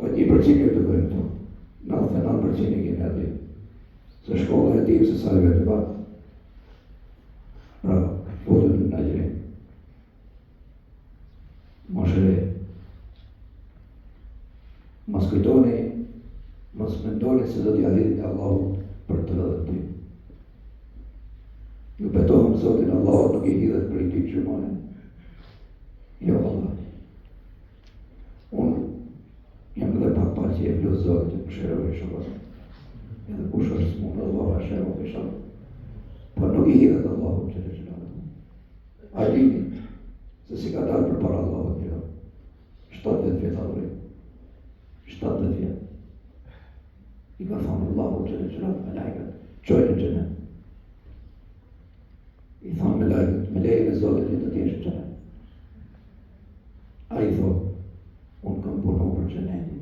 Po 1% të bëjmë këtu, 99% i kemi ati. Se shkolla e tim se sa i vetë batë. Pra, futën në gjërim. Moshere, mos kujtoni, mos mendoni se do t'ja lidhni Allahu për të dhe tim. Ju betohem Zotin Allahu nuk i lidhet për i ty gjërmonin. Jo, Allah. Unë jam dhe pak që e vlozë Zotin për shërëve i shërëve. Edhe kush është s'mund Allahu a shërëve i shërëve. Po nuk i lidhet Allahu që të gjërmonin. A lini, se si ka dalë për para Allahu të gjërë. 70 vjetë adhuri. 70 vjetë. I ka thonë Allahu që të gjërë me lajkët, qojnë në gjënë. I thonë me lajkët, me lejën e Zotit i të tjeshtë gjënë. A i thotë, unë kam punu për gjëneni.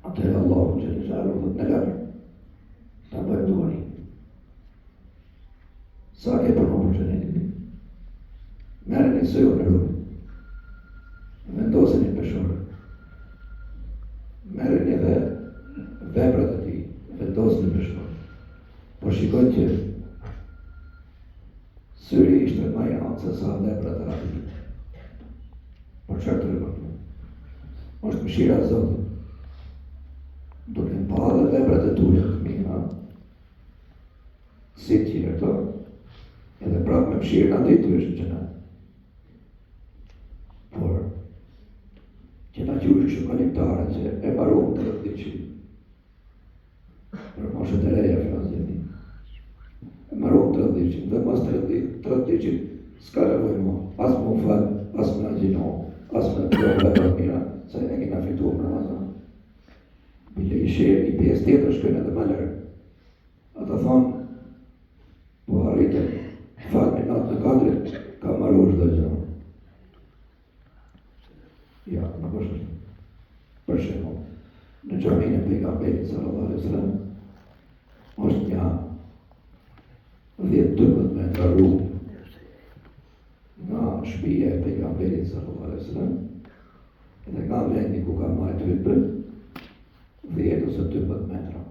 Atëherë Allahu që të gjërë, dhëtë në lajkë, ta bëjmë duari. Sa ke punu për gjëneni? Merën i sëju në rrugë. Vendosin i peshorë. Merën i dhe veprat e ti, vendosin i peshorë. Po shikoj që syri ishte ma i anë se sa veprat e ati. Por qërë të rëmërtu? Është mëshira Zotit. Duke në pa dhe veprat e tuja të mija, si të qire këto, edhe prapë me mëshirë në ditë të ishë që në. Por, që ta gjushë shëkolimtare që e barumë të rëdicin. Për moshët e reja filazjeni. E barumë të rëdicin, dhe mas të rëdicin, s'ka rëvoj mo, as më falë, as më në gjino, as më të rëvoj të mira, se e kina fitu më Ramazan. Bile i shirë, i pjesë tjetër shkojnë edhe më lërë. Ata thonë, po arritën, falë me natë në katrit, ka maru shdo gjënë. Ja, nuk është për shembull, në xhamin e pejgamberit sallallahu alaihi wasallam është një 10-12 metra rrugë nga shtëpia e pejgamberit sallallahu alaihi wasallam edhe nga vendi ku ka marrë hutbën 10 ose 12 metra.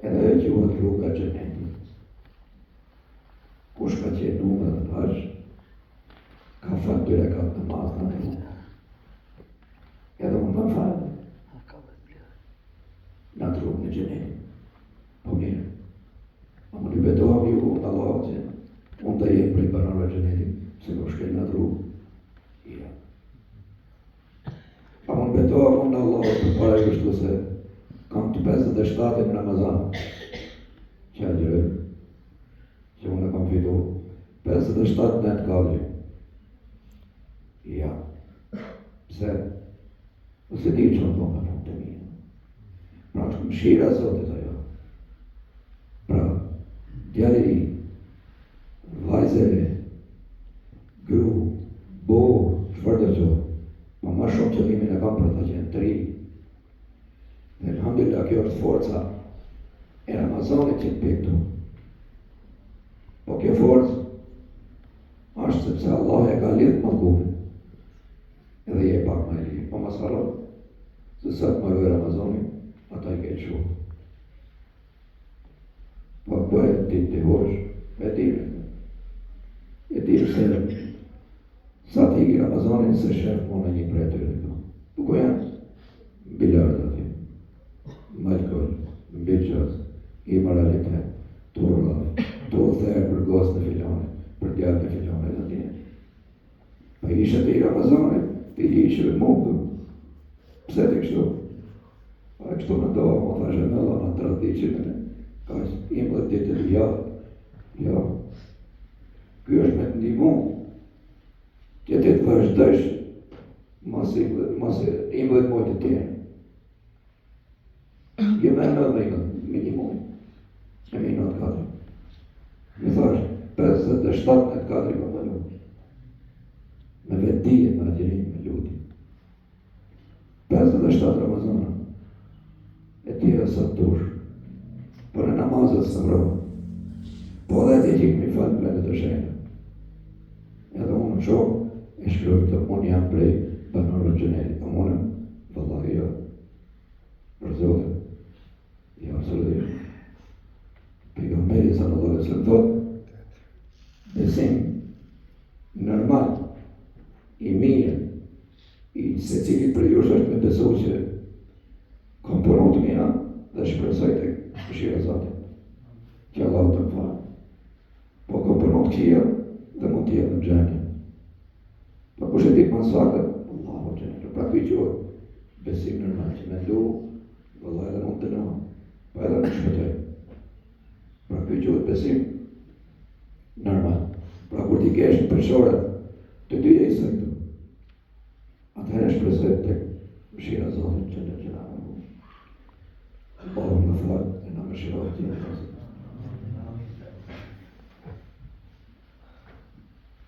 Edhe e quhet rruga e xhenetit. Kush ka qenë numër të hash, ka falë 2 rekat namaz në rrugë. Edhe unë kam falë. Në të rrugë në gjenetit. Po mirë. A më një betoham ju në Allah që unë të jenë për i banarve gjenetit, se nuk shkel në të rrugë. Ja. A më në betoham unë në Allah për para i kështu se kam të 57 në Ramazan. Që a gjërë, që unë e kam fitu 57 në të kavli. Ja. Pse? Ose di që në do me punë të mija. Pra është mëshira Zotit ajo. Pra, djali, vajzeve, gru, bo, çfarë do qo, ma ma shumë qëllimin e kam për të qenë të ri. Dhe alhamdulillah kjo është forca e Ramazanit që të piktu. Po kjo forcë është sepse Allah e ka lidhë më gune. Edhe je pak më e li. Po mas harot, se sa të marrë Ramazani, ata i keqë shumë. Po bëhet ti të hosh, e dire. E dire se sa ti i Ramazanin se shef më në një prej të rrëtë. Nuk o janë bilardë ati, malkoll, mbirqës, imoralitet, turla, to therë për gosë në filane, për djarë në filane dhe tjenë. Pa ishe të i Ramazanin, ti ishe dhe mundë. Pse të kështu? A kështu në doa, më thashe me Allah në tradicionin, ka imë dhe ditë të vjatë. Ja. Kjo është me të ndihmu. Që ti të vazhdesh, mas imë dhe të mojtë të tjerë. Jo me në dhe minimum. E minut 4. Me thash, 57 në 4 më mënu. Me vetije, me agjerim, me lutin. 57 Ramazana. E tjera sa të tush. Por në namazët së mërë. Po dhe ti që këmi falë me të shenjë. Edhe unë në shokë, e shkroj të unë jam prej i se cilit për jush është me besu që kam punu të mira dhe shpresoj të mëshira Zotit. Që Allah të më falë. Po kam punu të kia dhe mund t'jetë në gjenje. Po kush e ditë më saktë, Allahu gjenje. Pra kuj që besim nërmal që me ndu, vëllaj edhe mund të në, po edhe në shpëtoj. Pra kuj që besim nërmal. Pra kur t'i kesh në përshoret, të dyja i sëktu. Atëherë shpresoj të mëshira Zotit që në gjena. Allahu më falë, e në mëshira Zotit.